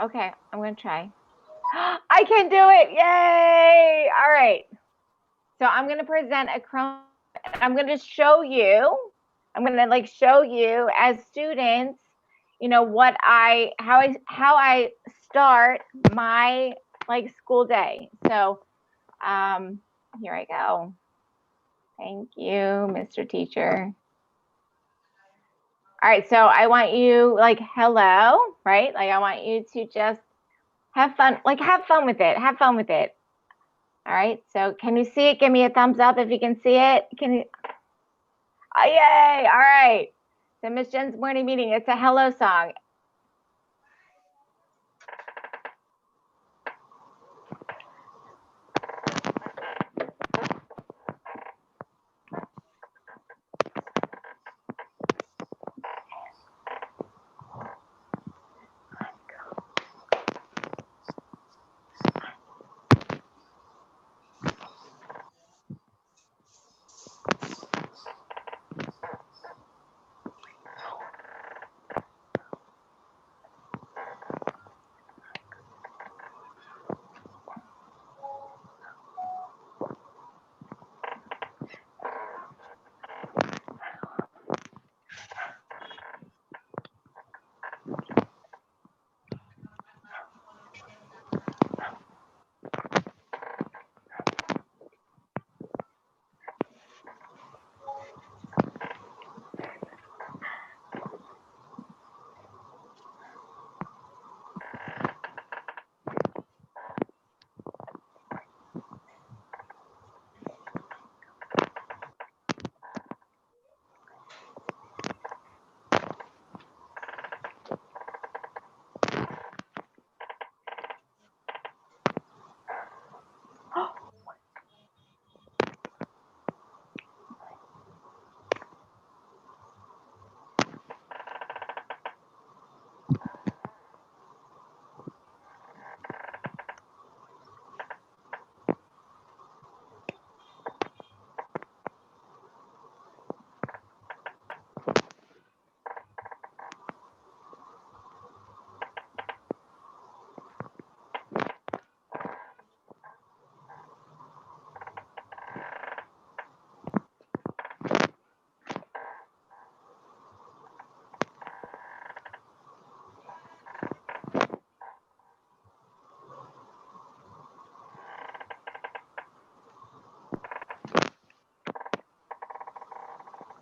Okay, I'm gonna try. I can do it, yay! All right. So I'm gonna present a Chrome, and I'm gonna show you, I'm gonna like show you as students, you know, how I start my like school day. So here I go. Thank you, Mr. Teacher. All right, so I want you like hello, right? Like I want you to just have fun, like have fun with it. Have fun with it. All right, so can you see it? Give me a thumbs up if you can see it. Can you? Oh, yay! All right. So Miss Jen's morning meeting, it's a hello song.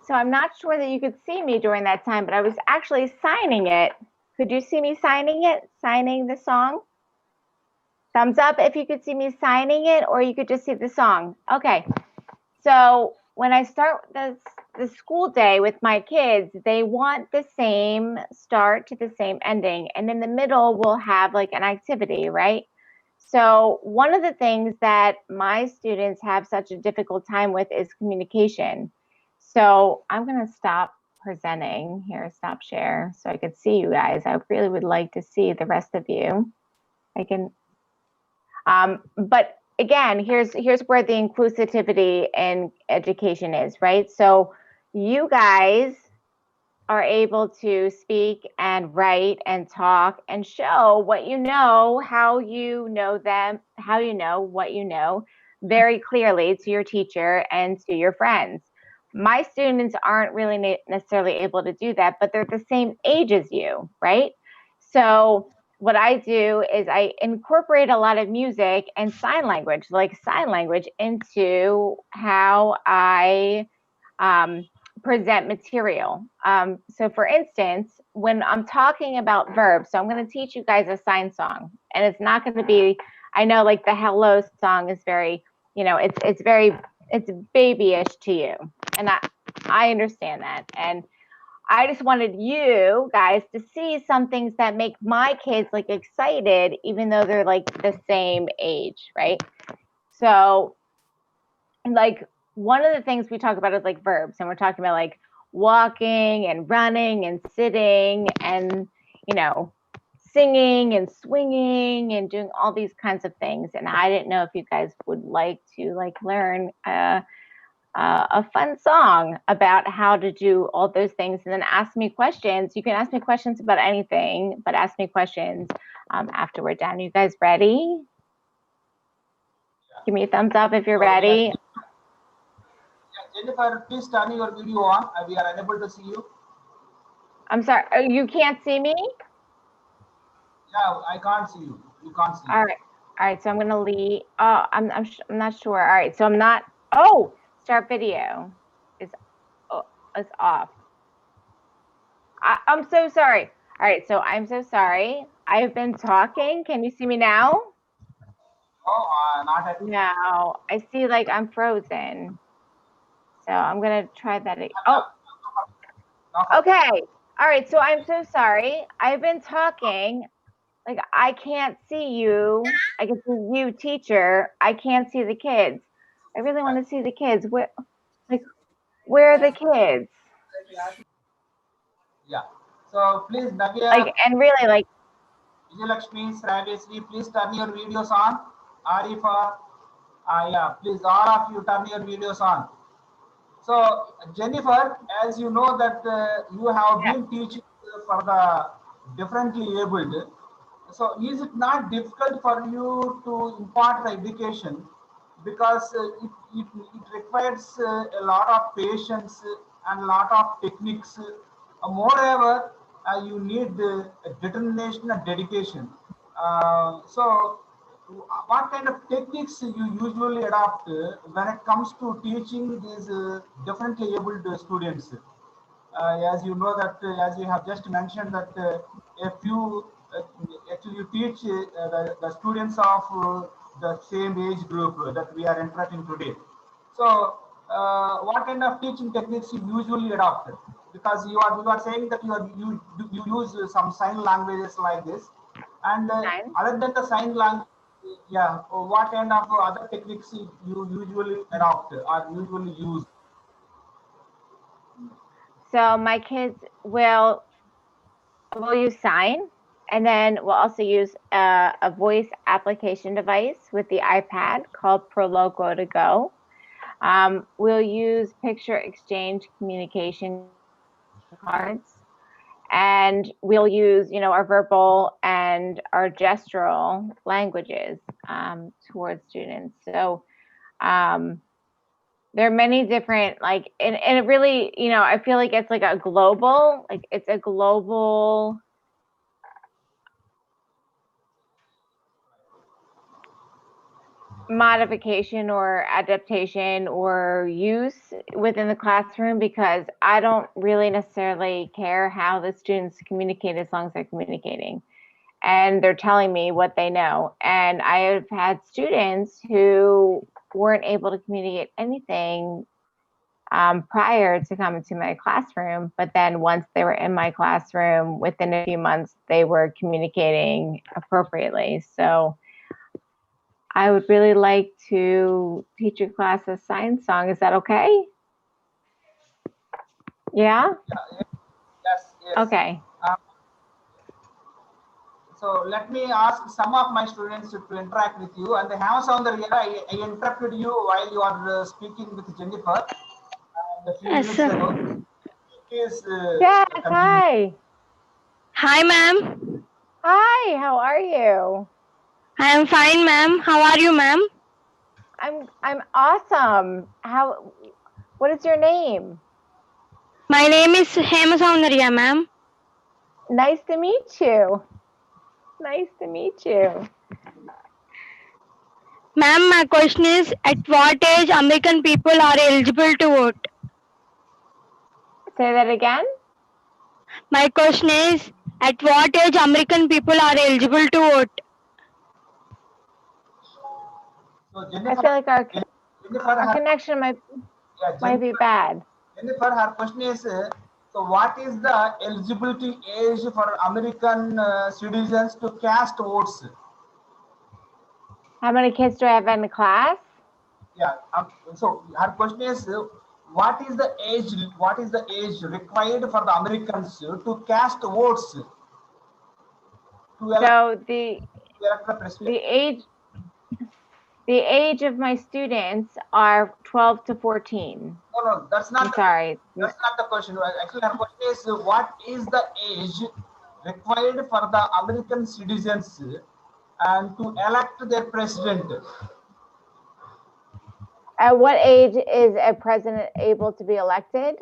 So I'm not sure that you could see me during that time, but I was actually signing it. Could you see me signing it? Signing the song? Thumbs up if you could see me signing it, or you could just see the song. Okay. So when I start the school day with my kids, they want the same start to the same ending. And in the middle, we'll have like an activity, right? So one of the things that my students have such a difficult time with is communication. So I'm going to stop presenting here, stop share, so I could see you guys. I really would like to see the rest of you. I can, but again, here's where the inclusivity in education is, right? So you guys are able to speak and write and talk and show what you know, how you know them, how you know what you know very clearly to your teacher and to your friends. My students aren't really necessarily able to do that, but they're the same age as you, right? So what I do is I incorporate a lot of music and sign language, into how I present material. So for instance, when I'm talking about verbs, so I'm going to teach you guys a sign song, and it's not going to be, I know like the hello song is very, you know, it's babyish to you. And I understand that. And I just wanted you guys to see some things that make my kids like excited, even though they're like the same age, right? So like one of the things we talk about is like verbs, and we're talking about like walking and running and sitting and, you know, singing and swinging and doing all these kinds of things. And I didn't know if you guys would like to like learn a fun song about how to do all those things, and then ask me questions. You can ask me questions about anything, but ask me questions after we're done. You guys ready? Give me a thumbs up if you're ready. Jennifer, please turn your video on. We are unable to see you. I'm sorry, you can't see me? Yeah, I can't see you. You can't see. All right. So I'm gonna leave. Oh, I'm not sure. All right. So I'm not. Oh, start video is off. I'm so sorry. All right. So I'm so sorry. I've been talking. Can you see me now? Oh, not at. No, I see like I'm frozen. So I'm gonna try that again. Oh. Okay. All right. So I'm so sorry. I've been talking. Like, I can't see you. I can see you, teacher. I can't see the kids. I really want to see the kids. Where are the kids? Yeah. So please, Navya, Like, and really, like, Vijayalakshmi, Sravesri, please turn your videos on. Arifa, yeah, please, all of you turn your videos on. So, Jennifer, as you know that you have been teaching for the differently abled, so is it not difficult for you to impart the education because it requires a lot of patience and a lot of techniques. Moreover, you need determination and dedication. So, what kind of techniques you usually adopt when it comes to teaching these differently abled students? As you know that, as you have just mentioned that a few, actually you teach the students of the same age group that we are interacting today. So, what kind of teaching techniques you usually adopt? Because you are saying that you use some sign languages like this, and other than the sign language, yeah, what kind of other techniques you usually adopt or usually use? so my kids will use sign, and then we'll also use a voice application device with the iPad called Prologo to Go. We'll use picture exchange communication cards, and we'll use, our verbal and our gestural languages towards students. So there are many different, like, and it really, I feel like it's like it's a global modification or adaptation or use within the classroom, because I don't really necessarily care how the students communicate as long as they're communicating and they're telling me what they know. And I have had students who weren't able to communicate anything prior to coming to my classroom, but then once they were in my classroom, within a few months, they were communicating appropriately. So I would really like to teach your class a science song. Is that okay? Yeah? Yes, yes. Okay. So let me ask some of my students to interact with you. And the Hamasoundarya, I interrupted you while you are speaking with Jennifer. And a few Yes, minutes sir. ago. Please Yes, continue. hi. Hi, ma'am. Hi, how are you? I am fine, ma'am. How are you, ma'am? I'm awesome. What is your name? My name is Hemasoundarya, ma'am. Nice to meet you. Nice to meet you. Ma'am, my question is, at what age American people are eligible to vote? Say that again. My question is, at what age American people are eligible to vote? So I Jennifer, feel like our Jennifer, connection might be bad. Jennifer, her question is, so what is the eligibility age for American citizens to cast votes? How many kids do I have in the class? Yeah. So her question is, what is the age? What is the age required for the Americans to cast votes? To elect, So the elect the president. age The age of my students are 12 to 14. No, that's I'm not. sorry. That's not the question. Actually, her question is what is the age required for the American citizens and to elect their president? At what age is a president able to be elected?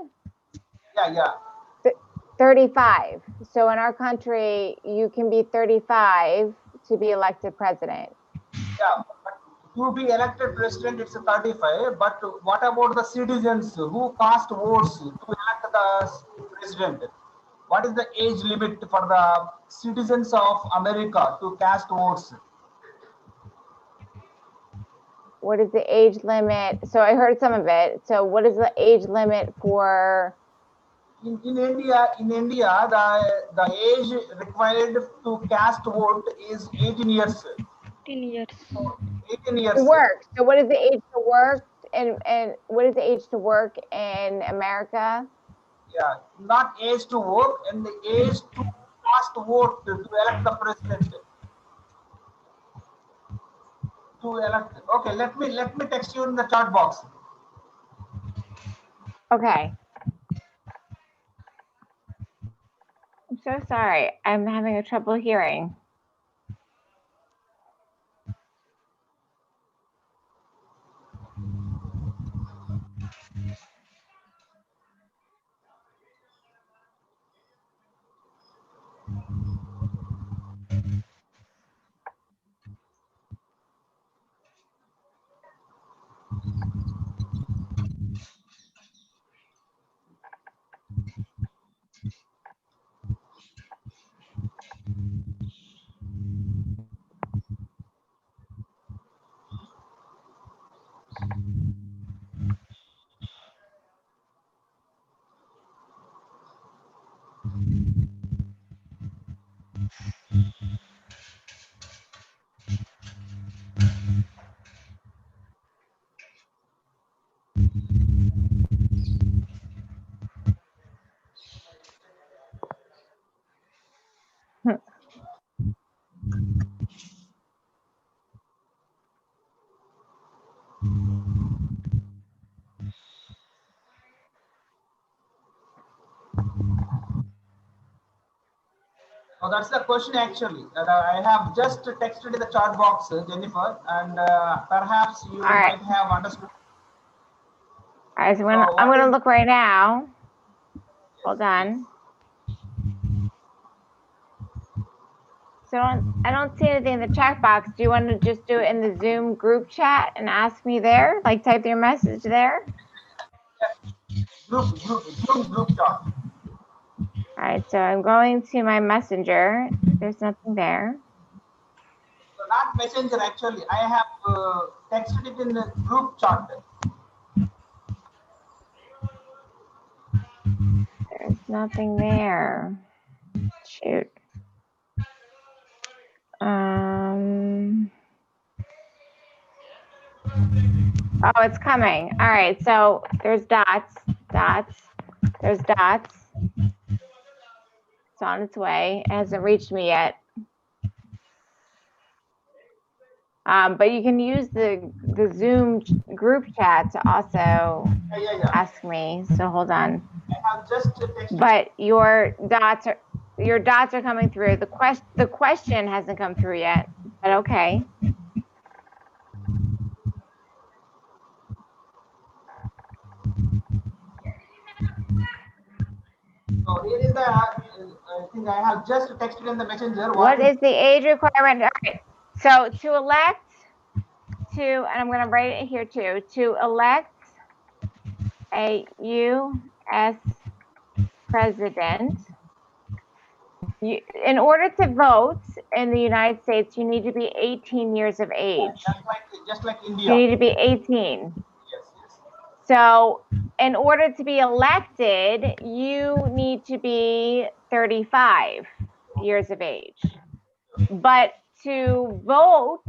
Yeah. 35. So in our country, you can be 35 to be elected president. Yeah, but to be elected president, it's 35. But what about the citizens who cast votes to elect the president? What is the age limit for the citizens of America to cast votes? What is the age limit? So I heard some of it. So what is the age limit for? In India, the age required to cast vote is 18 years. 10 years. 18 years. To work. So what is the age to work and what is the age to work in America? Yeah, not age to work and the age to cast vote to elect the president. To elect. Okay, let me text you in the chat box. Okay. I'm so sorry. I'm having a trouble hearing. Oh, that's the question actually. I have just texted in the chat box, Jennifer, and perhaps you might have understood. All right, so I'm gonna look right now. Hold on. So I don't see anything in the chat box. Do you want to just do it in the Zoom group chat and ask me there? Like type your message there? Group chat. All right, so I'm going to my messenger. There's nothing there. So not messenger actually. I have texted it in the group chat. There's nothing there. Shoot. Oh, it's coming. All right, so there's dots. There's dots. It's on its way. It hasn't reached me yet. But you can use the Zoom group chat to also ask me. So hold on. I have just texted. But your dots are coming through. The question hasn't come through yet. But okay. So here is the. I think I have just texted in the messenger. What is the age requirement? All right. So to elect and I'm going to write it here too. To elect a U.S. president, in order to vote in the United States, you need to be 18 years of age. Just like India. You need to be 18. Yes. So in order to be elected, you need to be 35 years of age. But to vote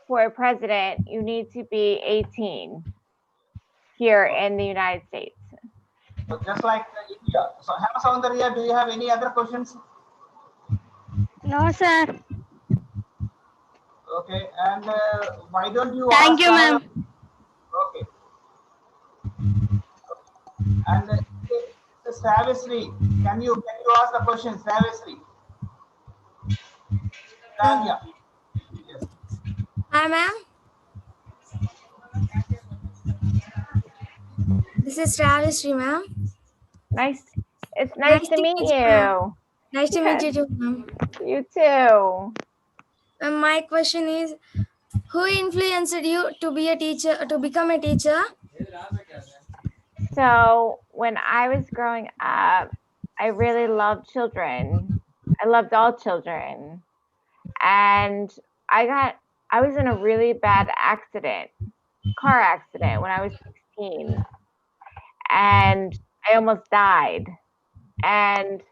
for a president, you need to be 18 here in the United States. So just like India. So Hema Soundarya, do you have any other questions? No, sir. Okay, and why don't you Thank ask you, another? ma'am. Okay, and Savasri, can you ask the question, Savasri? Savya, yes. Hi, ma'am. This is Ravishri, ma'am. Nice. It's nice Nice to to meet meet you, ma'am. you. Nice to meet you too, ma'am. You too. And my question is, who influenced you to be a teacher, to become a teacher? So when I was growing up, I really loved children. I loved all children. And I was in a really bad car accident when I was 16. And I almost died. And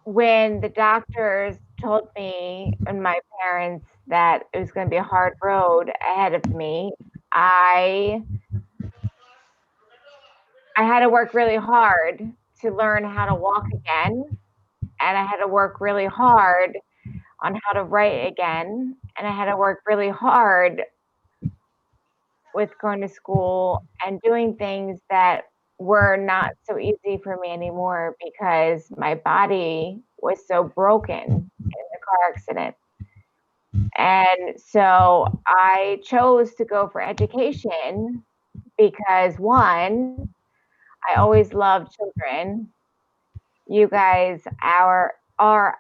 when the doctors told me and my parents that it was going to be a hard road ahead of me, I had to work really hard to learn how to walk again, and I had to work really hard on how to write again, and I had to work really hard with going to school and doing things that were not so easy for me anymore because my body was so broken in the car accident. And so I chose to go for education because one, I always loved children. You guys are our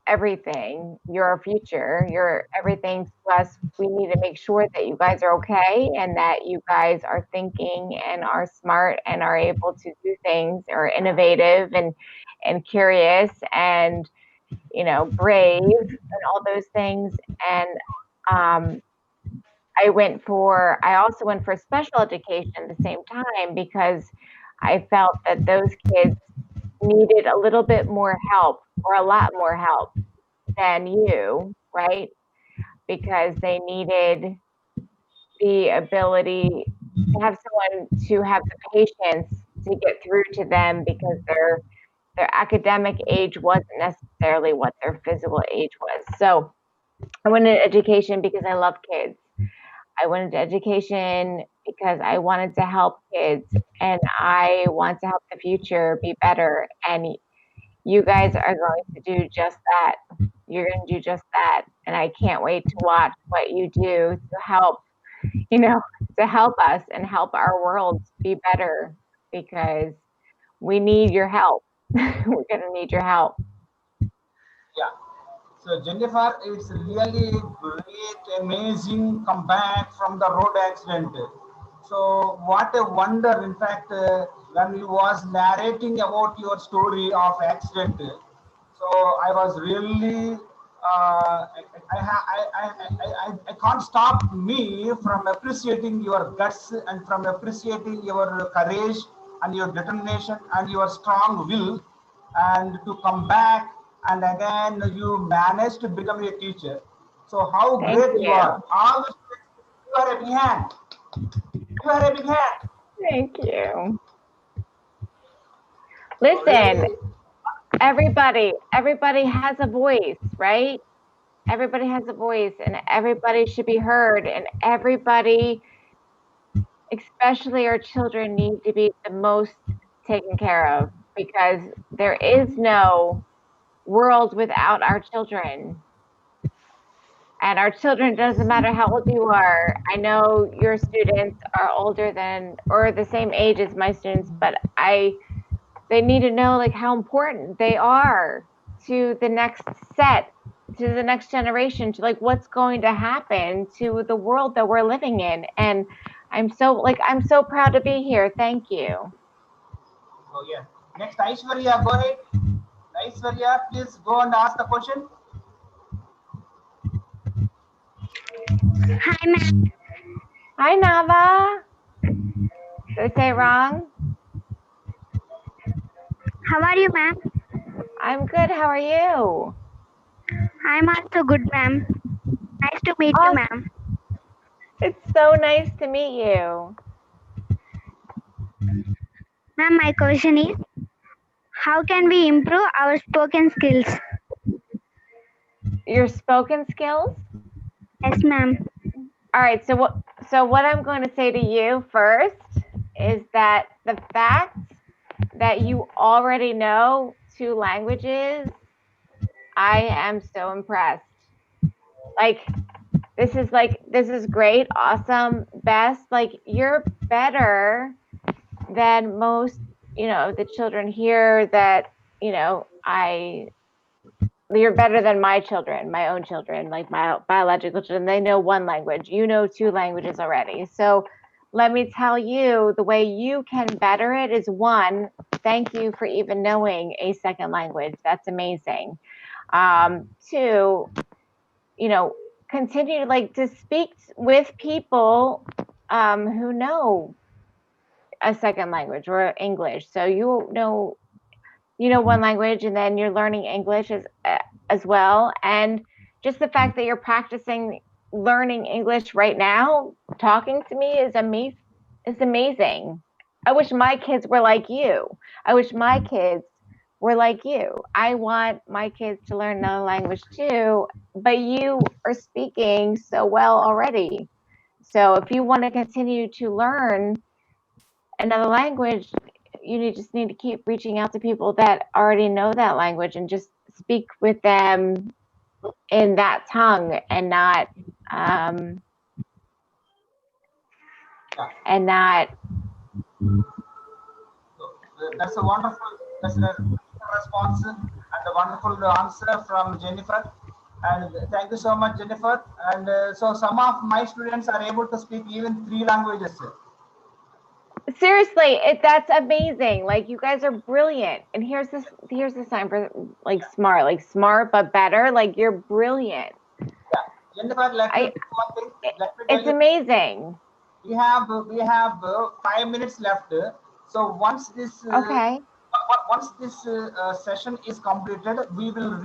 everything. You're our future. You're everything to us. We need to make sure that you guys are okay and that you guys are thinking and are smart and are able to do things, are innovative and curious and brave and all those things. And I also went for special education at the same time because I felt that those kids needed a little bit more help or a lot more help than you, right? Because they needed the ability to have someone to have the patience to get through to them because their academic age wasn't necessarily what their physical age was. So I went into education because I love kids. I went into education because I wanted to help kids and I want to help the future be better. And you guys are going to do just that. You're going to do just that. And I can't wait to watch what you do to help, to help us and help our world be better because we need your help. We're going to need your help. Yeah. So Jennifer, it's really great, amazing comeback from the road accident. So what a wonder! In fact, when you was narrating about your story of accident, so I was really I can't stop me from appreciating your guts and from appreciating your courage and your determination and your strong will and to come back and again you managed to become a teacher. So how Thank great you you. are. All the students, you are a big hand. You are a big hand. Thank you. So Listen, really, everybody has a voice, right? Everybody has a voice and everybody should be heard and everybody, especially our children, need to be the most taken care of because there is no world without our children. And our children, doesn't matter how old you are. I know your students are older than or the same age as my students, but they need to know like how important they are to the next to the next generation, to like what's going to happen to the world that we're living in. And I'm so proud to be here. Thank you. oh yeah. Next, Aishwarya, go ahead. Aishwarya, please go and ask the question. Hi, ma'am. Hi, Nava. Did I say it wrong? How are you, ma'am? I'm good. How are you? I'm also good, ma'am. Nice to meet you, Oh, ma'am. it's so nice to meet you. Ma'am, my question is, how can we improve our spoken skills? Your spoken skills? Yes, ma'am. All right, so what I'm going to say to you first is that the fact that you already know 2 languages, I am so impressed. Like this is great, awesome, best. Like you're better than most, the children here that, you're better than my children, my own children, like my biological children. They know 1 language. You know 2 languages already. So let me tell you, the way you can better it is 1, thank you for even knowing a second language. That's amazing. 2, continue to speak with people who know a second language or English. So you know 1 language, and then you're learning English as well. And just the fact that you're practicing learning English right now, talking to me is amazing. I wish my kids were like you. I wish my kids were like you. I want my kids to learn another language too, but you are speaking so well already. So if you want to continue to learn another language, you just need to keep reaching out to people that already know that language and just speak with them in that tongue and not and not So, that's a wonderful response and a wonderful answer from Jennifer. And thank you so much, Jennifer. And so some of my students are able to speak even 3 languages. seriously, that's amazing. Like you guys are brilliant. And here's the sign for like smart but better. Like you're brilliant. Yeah, Jennifer, let me tell you one thing. Let me tell It's you, amazing. we have 5 minutes left. So once this Okay. session is completed, we will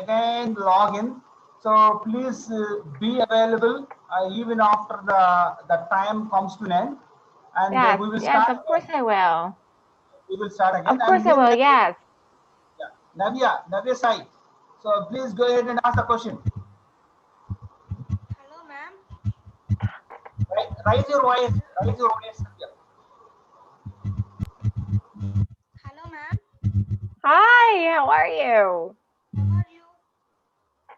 again log in. So please be available even after the time comes to an end, and Yes, we will yes, start of course again. I will. We will start again. Of course And I will, meanwhile, yes. yeah, Navya Sai. So please go ahead and ask the question. Hello, ma'am. Raise your voice. Raise your voice. Hello, ma'am. Hi, how are you? How are you?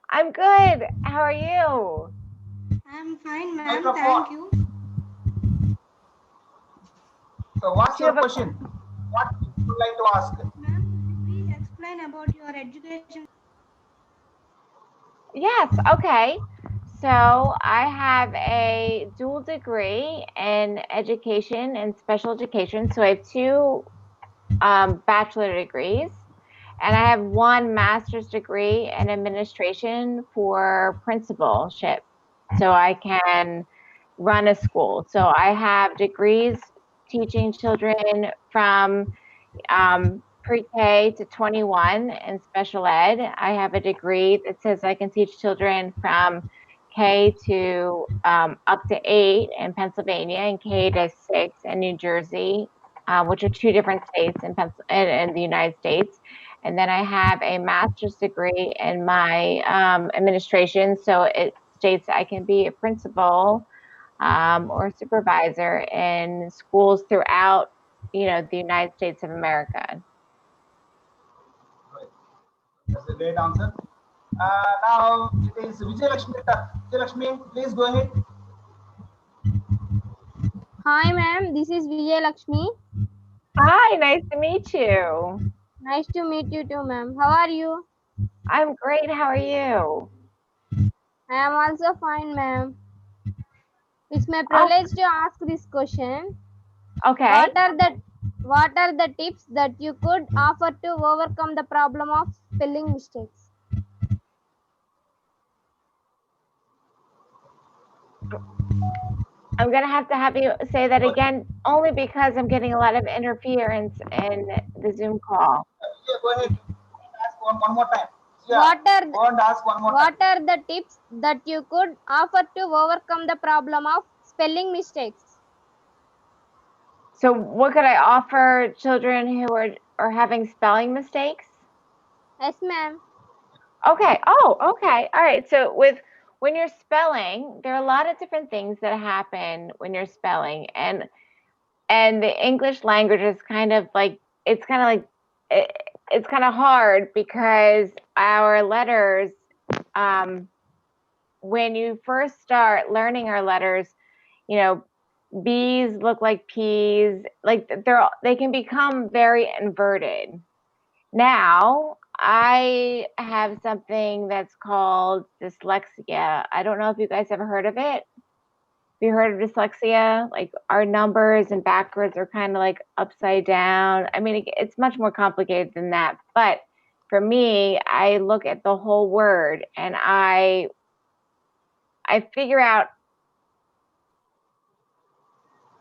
I'm good. How are you? I'm fine, ma'am. Microphone. Thank you. So what's Do you your have a question? What would you like to ask? Ma'am, could you please explain about your education? Yes, okay. So I have a dual degree in education and special education. So I have 2 bachelor degrees, and I have 1 master's degree in administration for principalship. So I can run a school. So I have degrees teaching children from pre-K to 21 in special ed. I have a degree that says I can teach children from K to up to 8 in Pennsylvania and K to 6 in New Jersey, which are 2 different states in the United States. And then I have a master's degree in my administration, so it states I can be a principal or supervisor in schools throughout, the United States of America. That's a great answer. Now it is Vijay Lakshmi. Vijay Lakshmi, please go ahead. Hi, ma'am. This is Vijay Lakshmi. Hi, nice to meet you. Nice to meet you too, ma'am. How are you? I'm great. How are you? I am also fine, ma'am. It's my Oh, privilege to ask this question. okay. What are the tips that you could offer to overcome the problem of spelling mistakes? I'm going to have you say that again, only because I'm getting a lot of interference in the Zoom call. Yeah, go ahead. Ask one more time. Yeah, What are go and ask one more time. what are the tips that you could offer to overcome the problem of spelling mistakes? So, what could I offer children who are having spelling mistakes? Yes, ma'am. Okay. Oh, okay. All right. So when you're spelling, there are a lot of different things that happen when you're spelling, and the English language is kind of like it's kind of like it's kind of hard because our letters, when you first start learning our letters, you know, B's look like P's, like they can become very inverted. Now, I have something that's called dyslexia. I don't know if you guys ever heard of it. Have you heard of dyslexia? Like our numbers and backwards are kind of like upside down. I mean, it's much more complicated than that. But for me, I look at the whole word and I figure out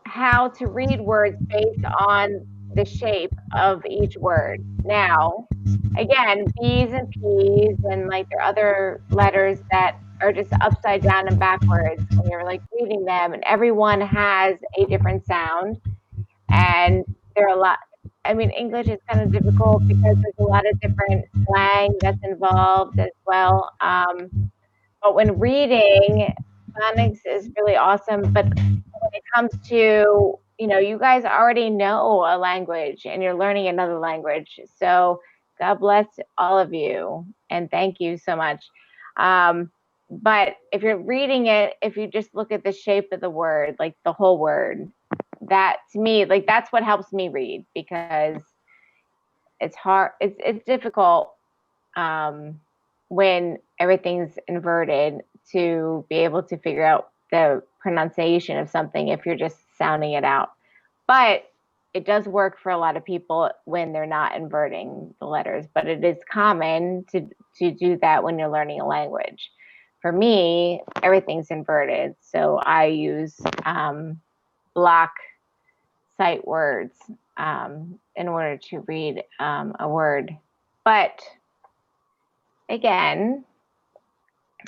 how to read words based on the shape of each word. Now, again, B's and P's and like there are other letters that are just upside down and backwards when you're like reading them, and everyone has a different sound. And there are a lot, I mean, English is kind of difficult because there's a lot of different slang that's involved as well. But when reading, phonics is really awesome. But when it comes to, you guys already know a language and you're learning another language. So God bless all of you and thank you so much. But if you're reading it, if you just look at the shape of the word, like the whole word, that to me, like that's what helps me read, because it's hard, it's difficult when everything's inverted to be able to figure out the pronunciation of something if you're just sounding it out. But it does work for a lot of people when they're not inverting the letters, but it is common to do that when you're learning a language. For me, everything's inverted, so I use block sight words in order to read a word. But again,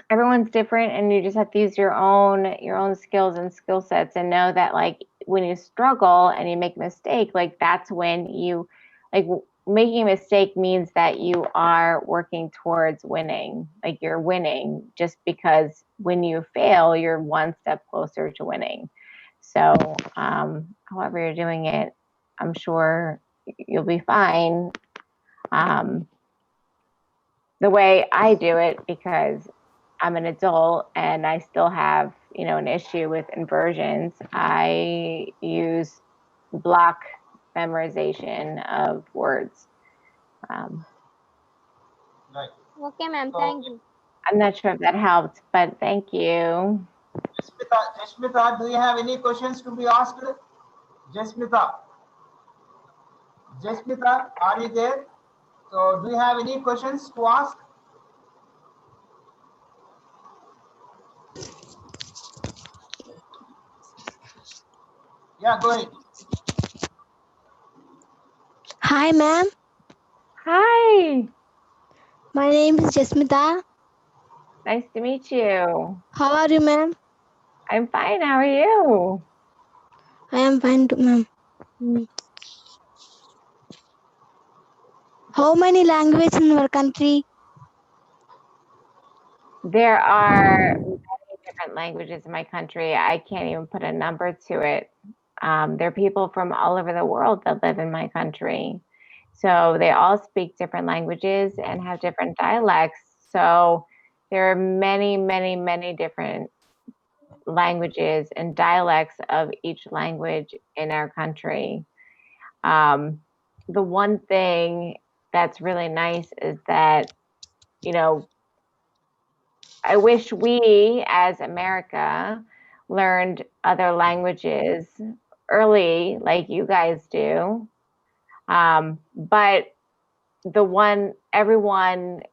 everyone's different, and you just have to use your own skills and skill sets, and know that like when you struggle and you make a mistake, like that's when you like making a mistake means that you are working towards winning. Like you're winning, just because when you fail, you're one step closer to winning. So however you're doing it, I'm sure you'll be fine. The way I do it, because I'm an adult and I still have, an issue with inversions, I use block memorization of words. Right. Okay, ma'am. So, Thank you. I'm not sure if that helped, but thank you. Jasmita, do you have any questions to be asked? Jasmita, are you there? So, do you have any questions to ask? Yeah, go ahead. Hi, ma'am. Hi, My name is Jasmita. nice to meet you. How are you, ma'am? I'm fine. How are you? I am fine too, ma'am. How many languages in our country? There are many different languages in my country. I can't even put a number to it. There are people from all over the world that live in my country. So they all speak different languages and have different dialects. So there are many, many, many different languages and dialects of each language in our country. The one thing that's really nice is that, I wish we as America learned other languages early, like you guys do. But everyone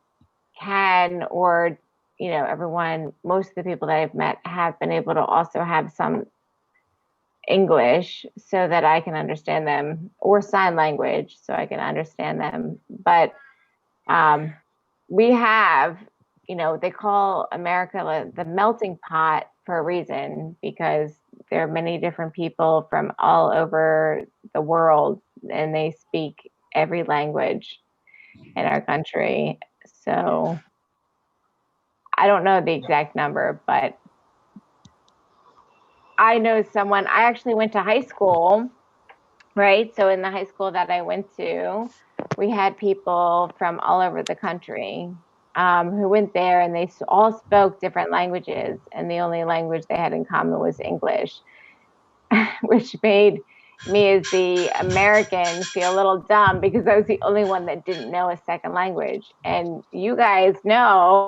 can, or, most of the people that I've met have been able to also have some English so that I can understand them, or sign language so I can understand them. But we have, they call America the melting pot for a reason, because there are many different people from all over the world and they speak every language in our country. So I don't know the exact number, but I know someone, I actually went to high school, right? So in the high school that I went to, we had people from all over the country who went there, and they all spoke different languages, and the only language they had in common was English, which made me as the American feel a little dumb because I was the only one that didn't know a second language. And you guys know